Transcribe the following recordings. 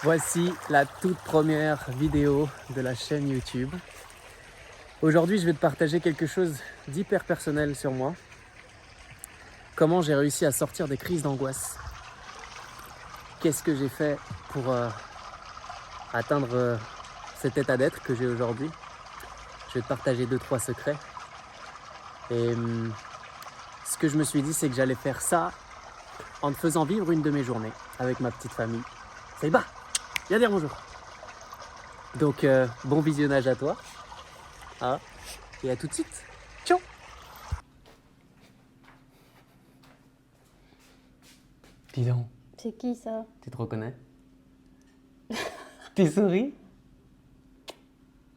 Voici la toute première vidéo de la chaîne YouTube. Aujourd'hui, je vais te partager quelque chose d'hyper personnel sur moi. Comment j'ai réussi à sortir des crises d'angoisse. Qu'est-ce que j'ai fait pour atteindre cet état d'être que j'ai aujourd'hui. Je vais te partager 2-3 secrets. Et ce que je me suis dit, c'est que j'allais faire ça en te faisant vivre une de mes journées avec ma petite famille. Saïba, viens dire bonjour. Donc, bon visionnage à toi. Ah, et à tout de suite. Ciao. Dis donc, C'est qui ça? tu te reconnais? T'es souris?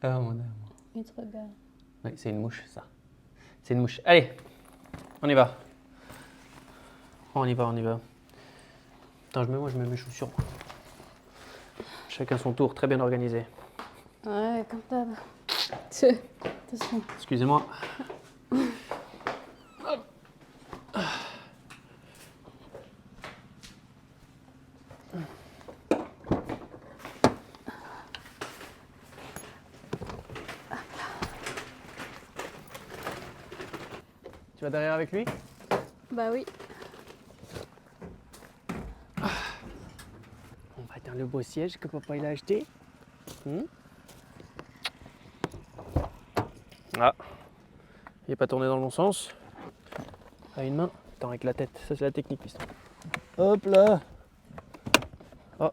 Oh mon amour. Il te regarde. Oui, c'est une mouche, ça. C'est une mouche. Allez, on y va. On y va, on y va. Attends, je mets mes chaussures. Chacun son tour, très bien organisé. Ouais, comme d'hab. Attention. Excusez-moi. Tu vas derrière avec lui? Bah oui. On va éteindre le beau siège que papa il a acheté. Ah, il n'est pas tourné dans le bon sens. À une main. Attends, avec la tête. Ça, c'est la technique, piston. Hop là. Oh.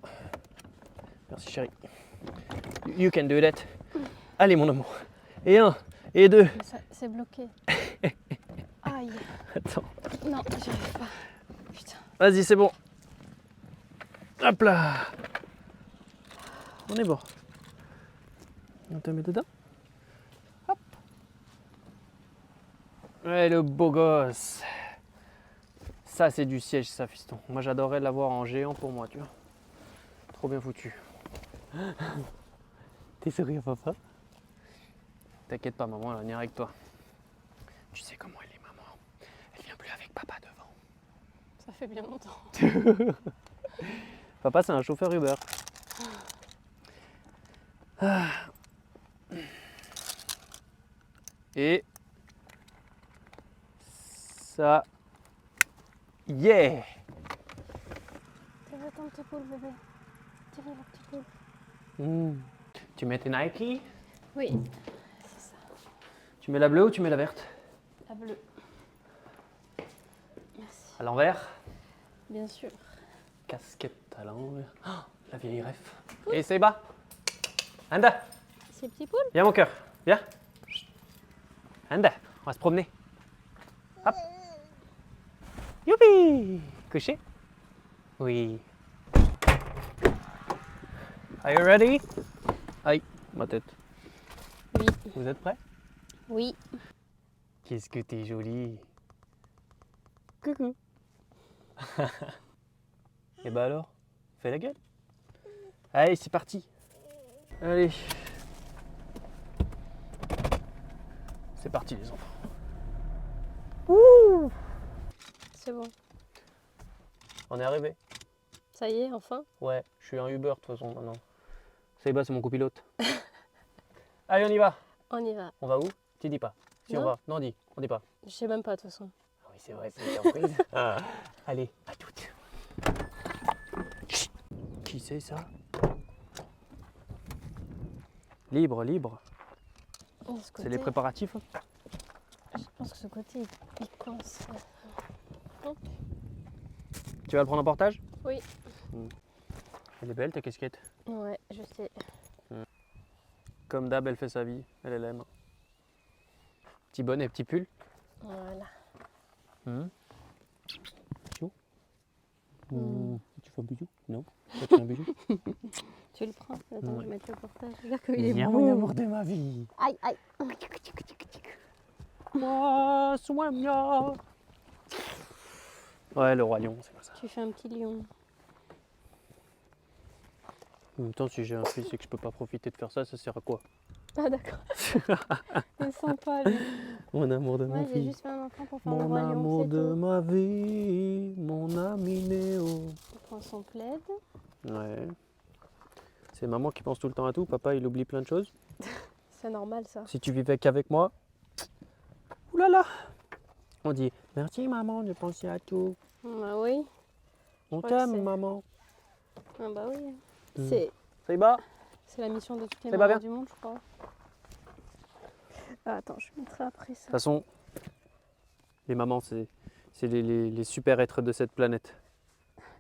Merci, chérie. You can do that. Allez, mon amour. Et un, et deux. Mais ça, c'est bloqué. Aïe. Attends. Non, j'y arrive pas. Putain. Vas-y, c'est bon. Hop là. On est bon. On te met dedans. Hop. Ouais, le beau gosse. Ça, c'est du siège, ça, fiston. Moi, j'adorerais l'avoir en géant pour moi, tu vois. Trop bien foutu. T'es sourire, papa? T'inquiète pas, maman, elle va venir avec toi. Tu sais comment elle est, maman. Elle vient plus avec papa devant. Ça fait bien longtemps. Papa, c'est un chauffeur Uber. Ah. Et ça, yeah! Tu veux ton petit poule, bébé? Tiens, la petite poule. Tu mets tes Nike? Oui, c'est ça. Tu mets la bleue ou tu mets la verte? La bleue. Merci. À l'envers? Bien sûr. Casquette à l'envers. Oh, la vieille ref. Et c'est bas. Anda, C'est petit poule? viens mon cœur. Viens. Anda, on va se promener. Hop. Youpi! Couché? Oui. Are you ready? Aïe, ma tête. Oui. Vous êtes prêts? Oui. Qu'est-ce que t'es jolie. Coucou. Et bah alors, fais la gueule. Allez, c'est parti. Allez. C'est parti les enfants. Ouh! C'est bon. On est arrivé. Ça y est, enfin? Ouais, je suis un Uber de toute façon maintenant. C'est mon copilote. Allez, on y va. On y va. On va où? Tu dis pas. Si on Non. va. Non, dis. On dit pas. Je sais même pas de toute façon. Ah oui, c'est vrai, c'est une surprise. Allez, à toutes. Qui c'est ça? Libre, libre. Oh, ce C'est côté, les préparatifs. je pense que ce côté, il coince. Tu vas le prendre en portage? Oui. Elle est belle ta casquette. Ouais, je sais. Comme d'hab, elle fait sa vie. Elle aime. Petit bonnet, petit pull. Voilà. Bisou. Tu fais un bisou? Non? Tu fais un bisou? Tu le prends? Attends, je Ouais. vais mettre le portage. Regarde comme il est Viens, beau. mon amour de ma vie. Aïe, aïe. Moi, soigne-moi. Ouais, le roi lion, c'est pas ça. Tu fais un petit lion. En même temps, si j'ai un fils et que je peux pas profiter de faire ça, ça sert à quoi? Ah d'accord. Il sent pas lui. Mon amour de ma Moi j'ai vie. juste fait un enfant pour faire le Mon roi amour lion, c'est de tout. ma vie, mon ami Néo. Il prend son plaid. Ouais. C'est maman qui pense tout le temps à tout, papa il oublie plein de choses. C'est normal ça. Si tu vivais qu'avec moi, oulala, on dit merci maman de penser à tout. Ah oui. On crois que t'aime c'est- maman. Ah bah oui. Mm. C'est Saïba, la mission de toutes les C'est pas mamans bien. du monde, je crois. Ah, attends, je mettrai après de ça. toute façon, les mamans c'est les super êtres de cette planète.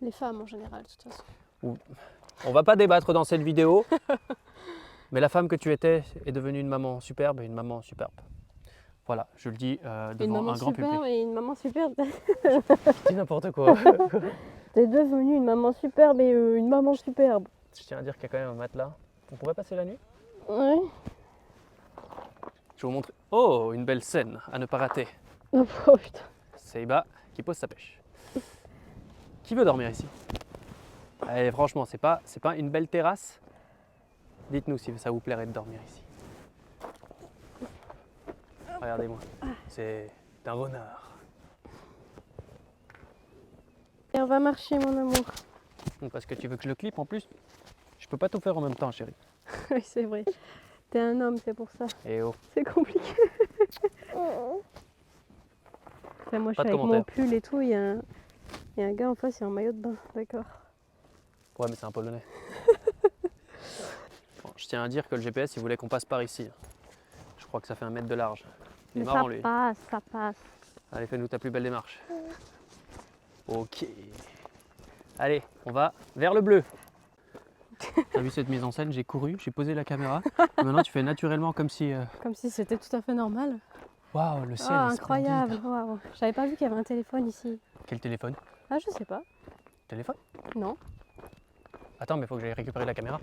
Les femmes en général, de toute façon. On va pas débattre dans cette vidéo, mais la femme que tu étais est devenue une maman superbe et une maman superbe. Voilà, je le dis Une devant maman un grand superbe public. et une maman superbe. Je dis n'importe quoi. T'es devenue une maman superbe et une maman superbe. Je tiens à dire qu'il y a quand même un matelas. On pourrait passer la nuit? Ouais. Je vais vous montrer. Oh, une belle scène à ne pas rater. Oh putain. Saïba qui pose sa pêche. Qui veut dormir ici? Allez, franchement, c'est pas une belle terrasse? Dites-nous si ça vous plairait de dormir ici. Regardez-moi, c'est un honneur. Et on va marcher, mon amour. Parce que tu veux que je le clip en plus? Je peux pas tout faire en même temps, chérie. Oui, c'est vrai. T'es un homme, c'est pour ça. Et oh, C'est compliqué. Enfin, moi, je Pas suis de avec mon commentaire. pull et tout. Il y a un gars en face, il est en maillot de bain. D'accord. ouais, mais c'est un polonais. Bon, je tiens à dire que le GPS, il voulait qu'on passe par ici. Je crois que ça fait 1 mètre de large. Il est Mais marrant, ça lui. passe, ça passe. Allez, fais-nous ta plus belle démarche. Ok. Allez, on va vers le bleu. T'as vu cette mise en scène? J'ai couru, j'ai posé la caméra. Et maintenant, tu fais naturellement comme si... Comme si c'était tout à fait normal. Waouh, le ciel Ah, est incroyable. splendide. Waouh. J'avais pas vu qu'il y avait un téléphone ici. Quel téléphone? Ah, je sais pas. Téléphone? Non. Attends, mais faut que j'aille récupérer la caméra.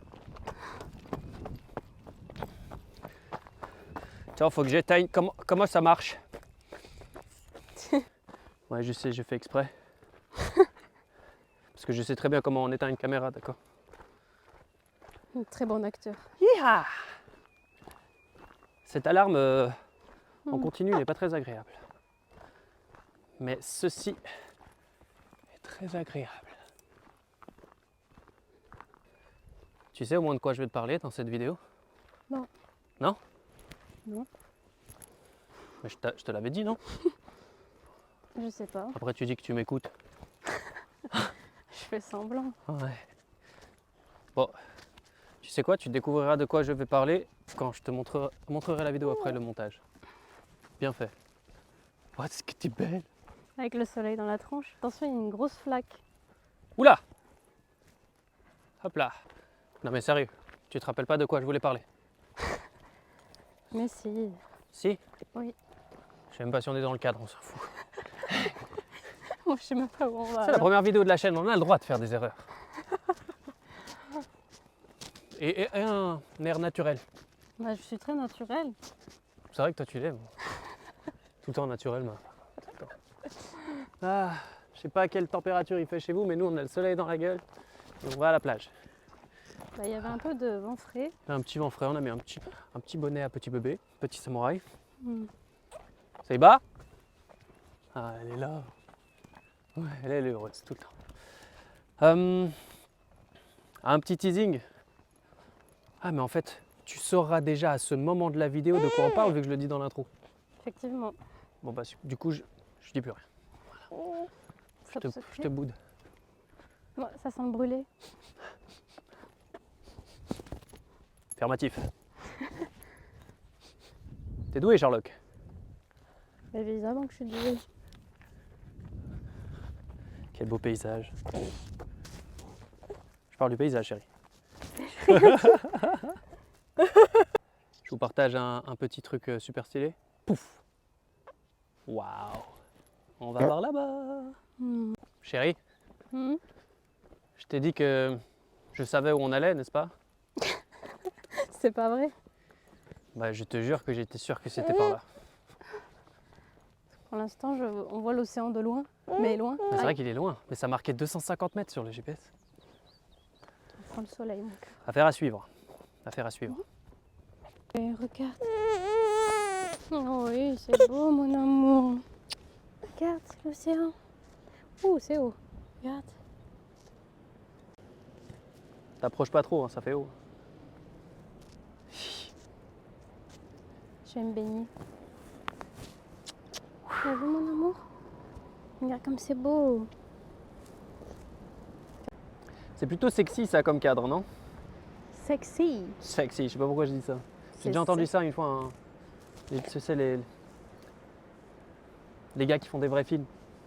Tiens, faut que j'éteigne. Comment ça marche? Ouais, je sais, je fais exprès. Parce que je sais très bien comment on éteint une caméra, d'accord? Un très bon acteur. Yeeha! Cette alarme en Hmm. continu n'est pas très agréable. Mais ceci est très agréable. Tu sais au moins de quoi je vais te parler dans cette vidéo? Non. Non? Non. Mais je te l'avais dit, non? Je sais pas. Après tu dis que tu m'écoutes. Je fais semblant. Ouais. Bon, tu sais quoi? Tu découvriras de quoi je vais parler quand je te montrerai la vidéo après le montage. Bien fait. Oh, est-ce que t'es belle? Avec le soleil dans la tronche. Attention, il y a une grosse flaque. Oula! Hop là! Non mais sérieux, tu te rappelles pas de quoi je voulais parler? Mais si. Si? Oui. Je sais même pas si on est dans le cadre, on s'en fout. Moi, je sais même pas où on va. C'est la première vidéo de la chaîne, on a le droit de faire des erreurs. Et un air naturel. Bah, je suis très naturelle. C'est vrai que toi tu l'aimes. Tout le temps naturel, moi. Ah, je sais pas quelle température il fait chez vous, mais nous on a le soleil dans la gueule. Et on va à la plage. Bah, il y avait un peu de vent frais. Un petit vent frais, on a mis un petit bonnet à petit bébé, petit samouraï. Hmm. Saïba? Ah, elle est là. Ouais, elle est heureuse tout le temps. Un petit teasing. Ah, mais en fait, tu sauras déjà à ce moment de la vidéo de quoi on parle, vu que je le dis dans l'intro. Effectivement. Bon, bah, du coup, je dis plus rien. Top secret. Je te boude. Ouais, ça sent le brûlé. Affirmatif. T'es doué, Sherlock. Évidemment que je suis douée. Quel beau paysage. Je parle du paysage, chérie. Je vous partage un petit truc super stylé. Pouf! Waouh! On va voir là-bas. Hmm. Chérie, Hmm. je t'ai dit que je savais où on allait, n'est-ce pas? C'est pas vrai. Bah, je te jure que j'étais sûr que c'était par là. Pour l'instant, on voit l'océan de loin, mais loin. Mais c'est vrai qu'il est loin, mais ça marquait 250 mètres sur le GPS. On prend le soleil, mon cœur. Affaire à suivre. Affaire à suivre. Et regarde. Oh oui, c'est beau, mon amour. Regarde, c'est l'océan. Ouh, c'est haut. Regarde. T'approches pas trop, hein, ça fait haut. Je vais me baigner. T'as vu mon amour? Regarde comme c'est beau. C'est plutôt sexy ça comme cadre, non? Sexy. Sexy, je sais pas pourquoi je dis ça. J'ai C'est déjà entendu sexy. ça une fois. Hein. Tu sais, les gars qui font des vrais films.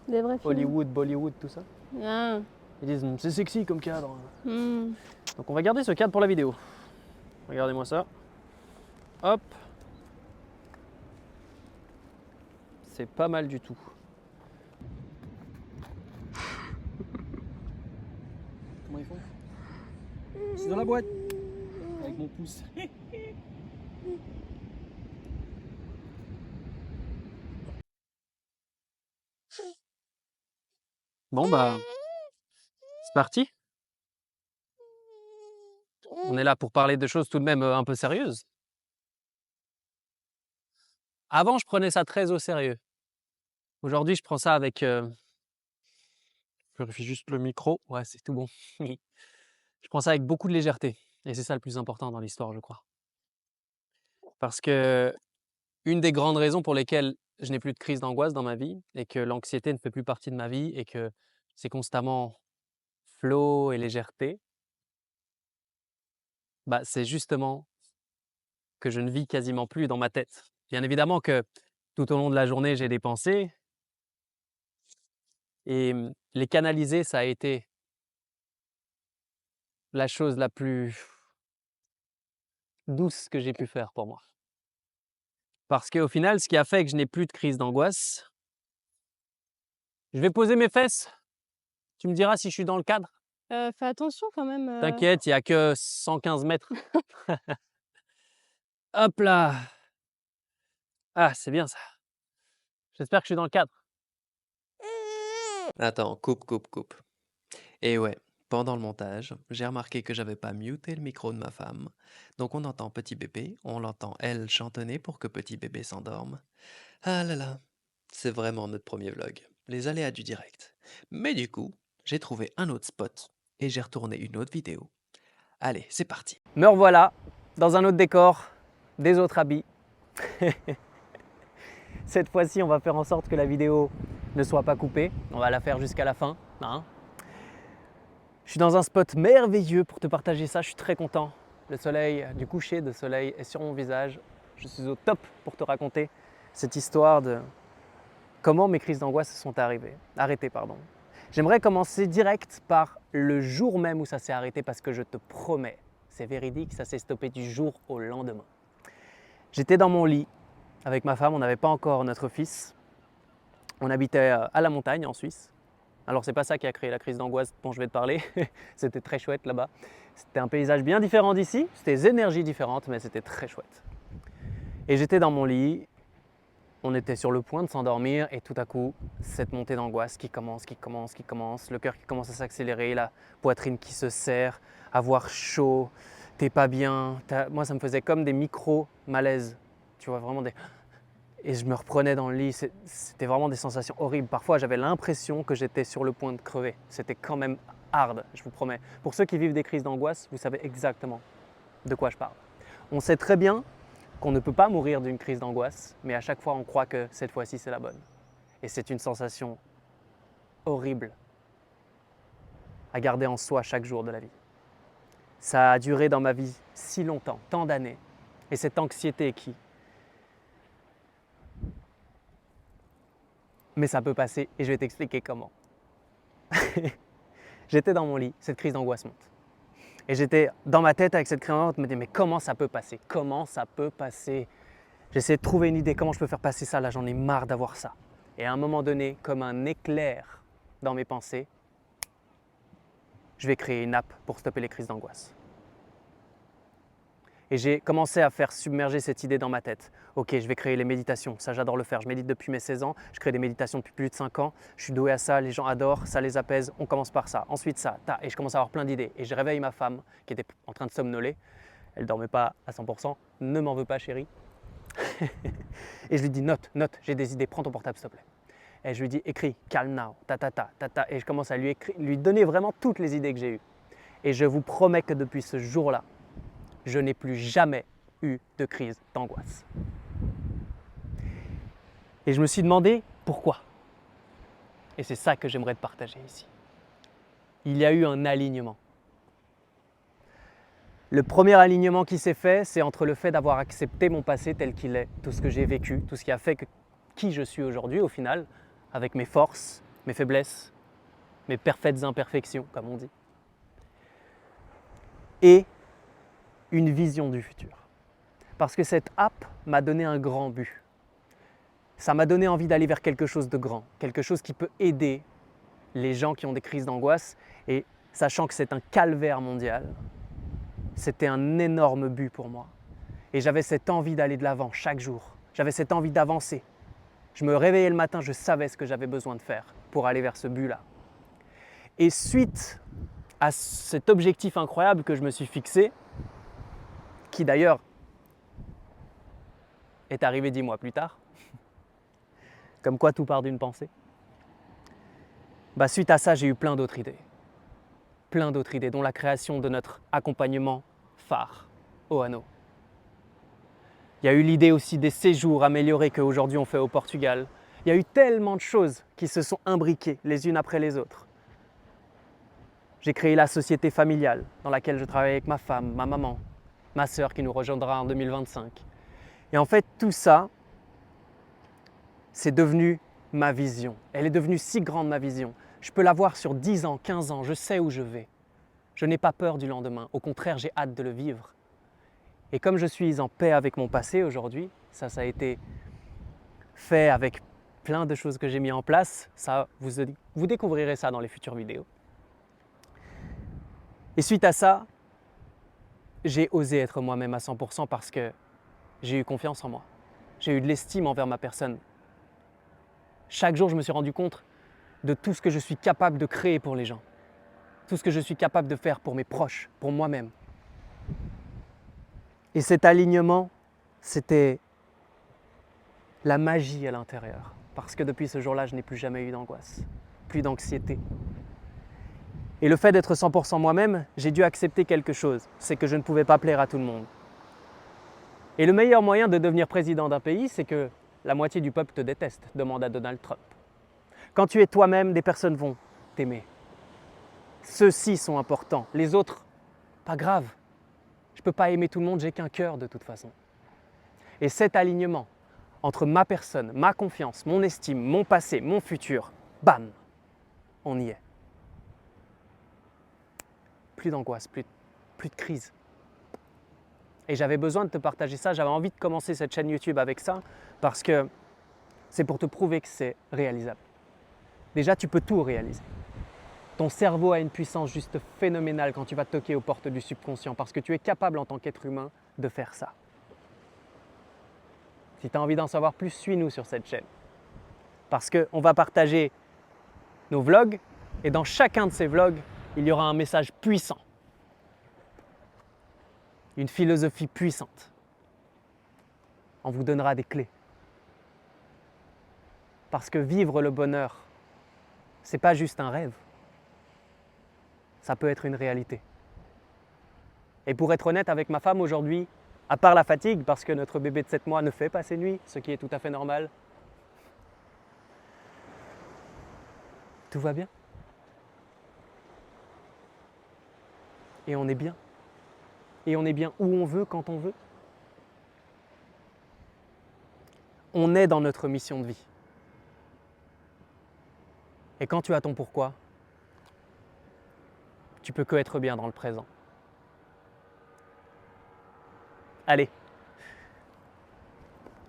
Des vrais films. Hollywood, Bollywood, tout ça. Ah. Ils disent c'est sexy comme cadre. Hmm. Donc on va garder ce cadre pour la vidéo. Regardez-moi ça. Hop. C'est pas mal du tout. Comment ils font? Je suis dans la boîte. Avec mon pouce. Bon bah, c'est parti. On est là pour parler de choses tout de même un peu sérieuses. Avant, je prenais ça très au sérieux. Aujourd'hui, je prends ça avec... Je vérifie juste le micro. Ouais, c'est tout bon. Je prends ça avec beaucoup de légèreté. Et c'est ça le plus important dans l'histoire, je crois. Parce que une des grandes raisons pour lesquelles je n'ai plus de crise d'angoisse dans ma vie et que l'anxiété ne fait plus partie de ma vie et que c'est constamment flow et légèreté, bah, c'est justement que je ne vis quasiment plus dans ma tête. Bien évidemment que tout au long de la journée, j'ai des pensées et les canaliser, ça a été la chose la plus douce que j'ai pu faire pour moi. Parce qu'au final, ce qui a fait que je n'ai plus de crise d'angoisse, je vais poser mes fesses. Tu me diras si je suis dans le cadre. Fais attention quand même. T'inquiète, il n'y a que 115 mètres. Hop là. Ah, c'est bien ça. J'espère que je suis dans le cadre. Attends, coupe. Et ouais, pendant le montage, j'ai remarqué que j'avais pas muté le micro de ma femme. Donc on entend petit bébé, on l'entend elle chantonner pour que petit bébé s'endorme. Ah là là, c'est vraiment notre premier vlog, les aléas du direct. Mais du coup, j'ai trouvé un autre spot et j'ai retourné une autre vidéo. Allez, c'est parti. Me revoilà dans un autre décor, des autres habits. Cette fois-ci, on va faire en sorte que la vidéo ne soit pas coupée. On va la faire jusqu'à la fin. Hein. Je suis dans un spot merveilleux pour te partager ça. Je suis très content. Le soleil, du coucher de soleil est sur mon visage. Je suis au top pour te raconter cette histoire de comment mes crises d'angoisse se sont arrêtées. J'aimerais commencer direct par le jour même où ça s'est arrêté parce que je te promets, c'est véridique, ça s'est stoppé du jour au lendemain. J'étais dans mon lit avec ma femme, on n'avait pas encore notre fils. On habitait à la montagne en Suisse. Alors c'est pas ça qui a créé la crise d'angoisse dont je vais te parler. C'était très chouette là-bas. C'était un paysage bien différent d'ici. C'était des énergies différentes, mais c'était très chouette. Et j'étais dans mon lit. On était sur le point de s'endormir et tout à coup, cette montée d'angoisse qui commence, le cœur qui commence à s'accélérer, la poitrine qui se serre, avoir chaud, t'es pas bien. Moi, ça me faisait comme des micro-malaises. Tu vois, vraiment des... Et je me reprenais dans le lit, c'était vraiment des sensations horribles. Parfois, j'avais l'impression que j'étais sur le point de crever. C'était quand même hard, je vous promets. Pour ceux qui vivent des crises d'angoisse, vous savez exactement de quoi je parle. On sait très bien qu'on ne peut pas mourir d'une crise d'angoisse, mais à chaque fois, on croit que cette fois-ci, c'est la bonne. Et c'est une sensation horrible à garder en soi chaque jour de la vie. Ça a duré dans ma vie si longtemps, tant d'années. Et cette anxiété qui... Mais ça peut passer et je vais t'expliquer comment. J'étais dans mon lit, cette crise d'angoisse monte. Et j'étais dans ma tête avec cette crise d'angoisse, je me disais mais comment ça peut passer? Comment ça peut passer? J'essayais de trouver une idée, comment je peux faire passer ça, là j'en ai marre d'avoir ça. Et à un moment donné, comme un éclair dans mes pensées, je vais créer une app pour stopper les crises d'angoisse. Et j'ai commencé à faire submerger cette idée dans ma tête. Ok, je vais créer les méditations, ça j'adore le faire. Je médite depuis mes 16 ans, je crée des méditations depuis plus de 5 ans. Je suis doué à ça, les gens adorent, ça les apaise. On commence par ça, ensuite ça, et je commence à avoir plein d'idées. Et je réveille ma femme qui était en train de somnoler. Elle ne dormait pas à 100%, ne m'en veux pas chérie. Et je lui dis note, j'ai des idées, prends ton portable s'il te plaît. Et je lui dis écris, calm now, ta. Et je commence à lui donner vraiment toutes les idées que j'ai eues. Et je vous promets que depuis ce jour-là, je n'ai plus jamais eu de crise d'angoisse. Et je me suis demandé pourquoi. Et c'est ça que j'aimerais te partager ici. Il y a eu un alignement. Le premier alignement qui s'est fait, c'est entre le fait d'avoir accepté mon passé tel qu'il est, tout ce que j'ai vécu, tout ce qui a fait qui je suis aujourd'hui au final, avec mes forces, mes faiblesses, mes parfaites imperfections, comme on dit, et une vision du futur. Parce que cette app m'a donné un grand but. Ça m'a donné envie d'aller vers quelque chose de grand, quelque chose qui peut aider les gens qui ont des crises d'angoisse. Et sachant que c'est un calvaire mondial, c'était un énorme but pour moi. Et j'avais cette envie d'aller de l'avant chaque jour. J'avais cette envie d'avancer. Je me réveillais le matin, je savais ce que j'avais besoin de faire pour aller vers ce but-là. Et suite à cet objectif incroyable que je me suis fixé, qui d'ailleurs est arrivé 10 mois plus tard, comme quoi tout part d'une pensée, suite à ça, j'ai eu plein d'autres idées. Plein d'autres idées, dont la création de notre accompagnement phare, Ohano. Il y a eu l'idée aussi des séjours améliorés qu'aujourd'hui on fait au Portugal. Il y a eu tellement de choses qui se sont imbriquées les unes après les autres. J'ai créé la société familiale dans laquelle je travaille avec ma femme, ma maman, ma sœur qui nous rejoindra en 2025. Et en fait, tout ça, c'est devenu ma vision. Elle est devenue si grande, ma vision. Je peux la voir sur 10 ans, 15 ans, je sais où je vais. Je n'ai pas peur du lendemain. Au contraire, j'ai hâte de le vivre. Et comme je suis en paix avec mon passé aujourd'hui, ça a été fait avec plein de choses que j'ai mis en place. Ça, vous découvrirez ça dans les futures vidéos. Et suite à ça, j'ai osé être moi-même à 100% parce que j'ai eu confiance en moi. J'ai eu de l'estime envers ma personne. Chaque jour, je me suis rendu compte de tout ce que je suis capable de créer pour les gens. Tout ce que je suis capable de faire pour mes proches, pour moi-même. Et cet alignement, c'était la magie à l'intérieur. Parce que depuis ce jour-là, je n'ai plus jamais eu d'angoisse, plus d'anxiété. Et le fait d'être 100% moi-même, j'ai dû accepter quelque chose, c'est que je ne pouvais pas plaire à tout le monde. Et le meilleur moyen de devenir président d'un pays, c'est que la moitié du peuple te déteste, demande à Donald Trump. Quand tu es toi-même, des personnes vont t'aimer. Ceux-ci sont importants, les autres, pas grave. Je ne peux pas aimer tout le monde, j'ai qu'un cœur de toute façon. Et cet alignement entre ma personne, ma confiance, mon estime, mon passé, mon futur, bam, on y est. Plus d'angoisse, plus de crise. Et j'avais besoin de te partager ça, j'avais envie de commencer cette chaîne YouTube avec ça, parce que c'est pour te prouver que c'est réalisable. Déjà, tu peux tout réaliser. Ton cerveau a une puissance juste phénoménale quand tu vas toquer aux portes du subconscient, parce que tu es capable en tant qu'être humain de faire ça. Si tu as envie d'en savoir plus, suis-nous sur cette chaîne. Parce qu'on va partager nos vlogs, et dans chacun de ces vlogs, il y aura un message puissant. Une philosophie puissante. On vous donnera des clés. Parce que vivre le bonheur, c'est pas juste un rêve. Ça peut être une réalité. Et pour être honnête avec ma femme aujourd'hui, à part la fatigue, parce que notre bébé de 7 mois ne fait pas ses nuits, ce qui est tout à fait normal, tout va bien. Et on est bien. Et on est bien où on veut, quand on veut. On est dans notre mission de vie. Et quand tu as ton pourquoi, tu peux que être bien dans le présent. Allez,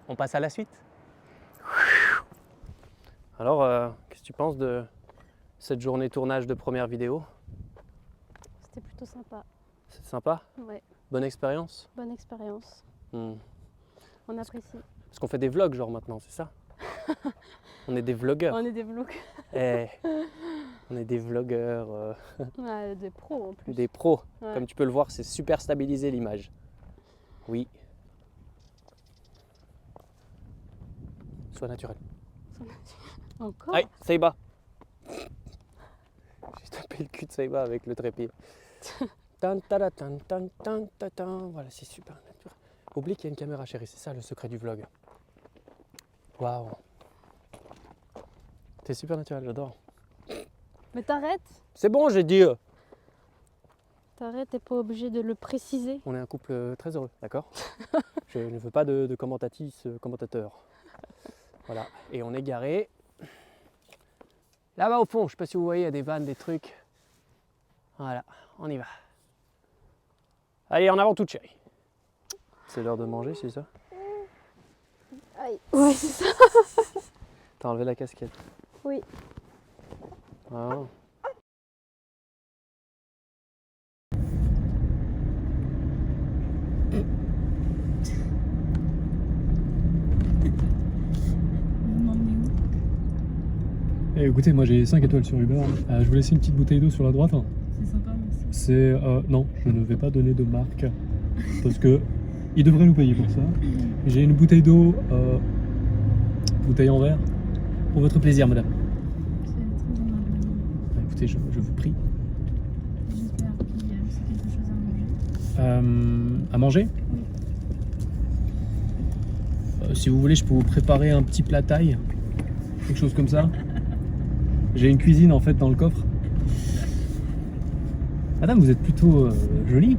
on passe à la suite. Alors, qu'est-ce que tu penses de cette journée tournage de première vidéo? C'était plutôt sympa. C'est sympa? Ouais, Bonne expérience? bonne expérience. On On apprécie. Parce qu'on fait des vlogs genre maintenant, c'est ça? On est des vlogueurs. On est des vlogs. Eh, on est des vlogueurs, Ouais, des pros en plus. des pros. Ouais. Comme tu peux le voir, c'est super stabilisé l'image. Oui. Sois naturel. Encore? Aïe, Saiba. J'ai tapé le cul de Saiba avec le trépied. Tan, tala, tan, tan, tan, tan, tan. Voilà, c'est super naturel. Oublie qu'il y a une caméra, chérie, c'est ça le secret du vlog. Waouh. C'est super naturel, j'adore. Mais t'arrêtes. C'est bon, j'ai dit. T'arrêtes, t'es pas obligé de le préciser. On est un couple très heureux, d'accord? Je ne veux pas de commentateur. Voilà, et on est garé. Là-bas au fond, je sais pas si vous voyez, il y a des vannes, des trucs. Voilà, on y va. Allez, en avant toute chérie. C'est l'heure de manger, c'est ça? Aïe. Ouais, c'est ça. T'as enlevé la casquette? Oui. Ah. Eh, écoutez, moi j'ai 5 étoiles sur Uber. Je vous laisse une petite bouteille d'eau sur la droite. C'est sympa, merci. C'est. Non, je ne vais pas donner de marque. Parce que ils devraient nous payer pour ça. J'ai une bouteille d'eau, bouteille en verre, pour votre plaisir, madame. C'est très aimable. Écoutez, je vous prie. J'espère qu'il y a aussi quelque chose à manger. À manger? Oui. Si vous voulez, je peux vous préparer un petit plat thaï. Quelque chose comme ça. J'ai une cuisine en fait dans le coffre. Madame, vous êtes plutôt jolie.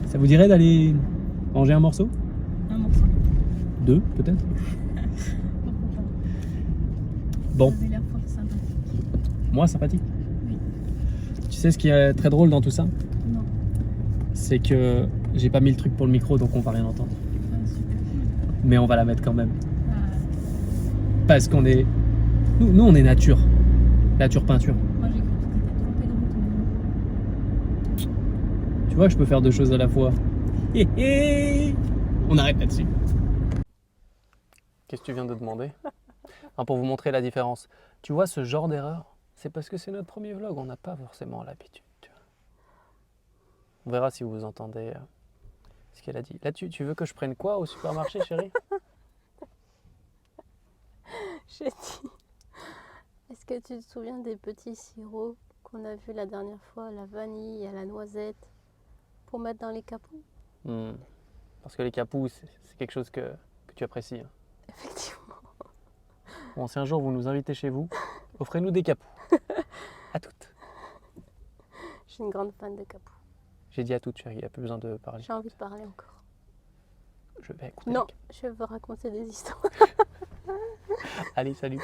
Ça vous dirait d'aller manger un morceau? Un morceau. 2 peut-être? Pourquoi pas? Bon, Vous avez l'air fort sympathique. moi sympathique. Oui. Tu sais ce qui est très drôle dans tout ça? Non. C'est que j'ai pas mis le truc pour le micro donc on va rien entendre. Ah, super. Mais on va la mettre quand même. Ah, Parce qu'on est. Nous on est nature. Nature peinture. moi j'ai cru que tu t'étais trompé de route. Tu vois, je peux faire 2 choses à la fois. Hé hé. On arrête là-dessus. Qu'est-ce que tu viens de demander? Pour vous montrer la différence. Tu vois, ce genre d'erreur, c'est parce que c'est notre premier vlog, on n'a pas forcément l'habitude. Tu vois. On verra si vous entendez ce qu'elle a dit. Là, tu veux que je prenne quoi au supermarché, chérie? J'ai dit. Est-ce que tu te souviens des petits sirops qu'on a vus la dernière fois, la vanille, à la noisette, pour mettre dans les capous? Parce que les capous, c'est quelque chose que tu apprécies. Hein. Effectivement. Bon, si un jour vous nous invitez chez vous, offrez-nous des capous. À toutes. Je suis une grande fan de capous. J'ai dit à toutes, chérie, il n'y a plus besoin de parler. J'ai envie de parler encore. Je vais écouter. Non, je veux raconter des histoires. Allez, salut.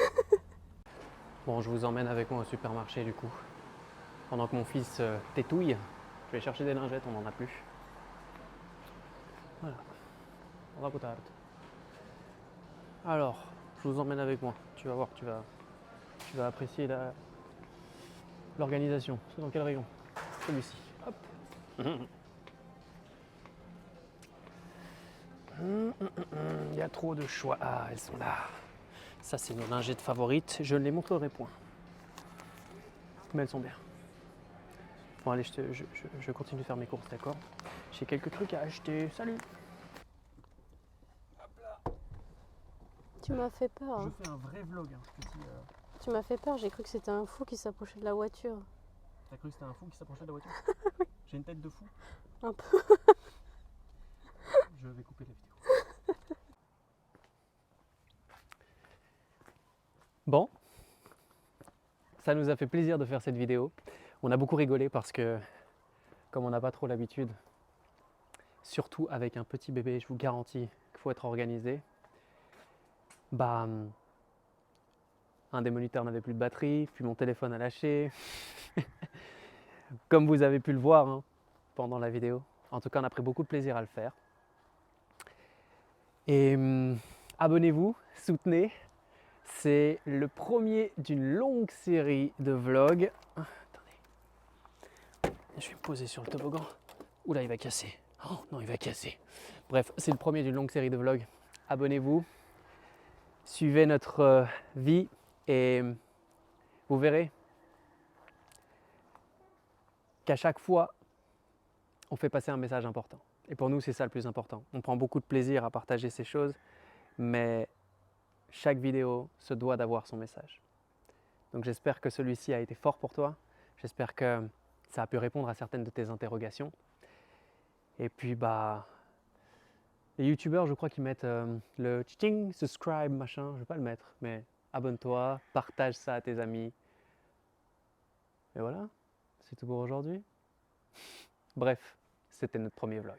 Bon, je vous emmène avec moi au supermarché du coup. Pendant que mon fils tétouille, je vais chercher des lingettes, on n'en a plus. Voilà. On va potard. Alors, je vous emmène avec moi. Tu vas voir, tu vas apprécier l'organisation. C'est dans quel rayon? Celui-ci. Hop. Il y a trop de choix. Ah, elles sont là. Ça, c'est nos lingettes favorites. Je ne les montrerai point. Mais elles sont bien. Bon, allez, je continue de faire mes courses, d'accord? J'ai quelques trucs à acheter. Salut! Tu m'as fait peur. Hein. fais un vrai vlog, petit. Tu m'as fait peur, j'ai cru que c'était un fou qui s'approchait de la voiture. T'as cru que c'était un fou qui s'approchait de la voiture? J'ai une tête de fou. Un peu. Je vais couper la vidéo. Bon, ça nous a fait plaisir de faire cette vidéo. On a beaucoup rigolé parce que, comme on n'a pas trop l'habitude, surtout avec un petit bébé, je vous garantis qu'il faut être organisé. Bah, un des moniteurs n'avait plus de batterie, puis mon téléphone a lâché. Comme vous avez pu le voir hein, pendant la vidéo. En tout cas, on a pris beaucoup de plaisir à le faire. Et abonnez-vous, soutenez. C'est le premier d'une longue série de vlogs. Attendez. Je vais me poser sur le toboggan. Oula, il va casser. Oh non, il va casser. Bref, c'est le premier d'une longue série de vlogs. Abonnez-vous. Suivez notre vie et vous verrez qu'à chaque fois, on fait passer un message important. Et pour nous, c'est ça le plus important. On prend beaucoup de plaisir à partager ces choses, mais chaque vidéo se doit d'avoir son message. Donc j'espère que celui-ci a été fort pour toi. J'espère que ça a pu répondre à certaines de tes interrogations. Et puis bah, les youtubeurs, je crois qu'ils mettent le tching, subscribe, machin, je vais pas le mettre, mais abonne-toi, partage ça à tes amis. Et voilà, c'est tout pour aujourd'hui. Bref, c'était notre premier vlog.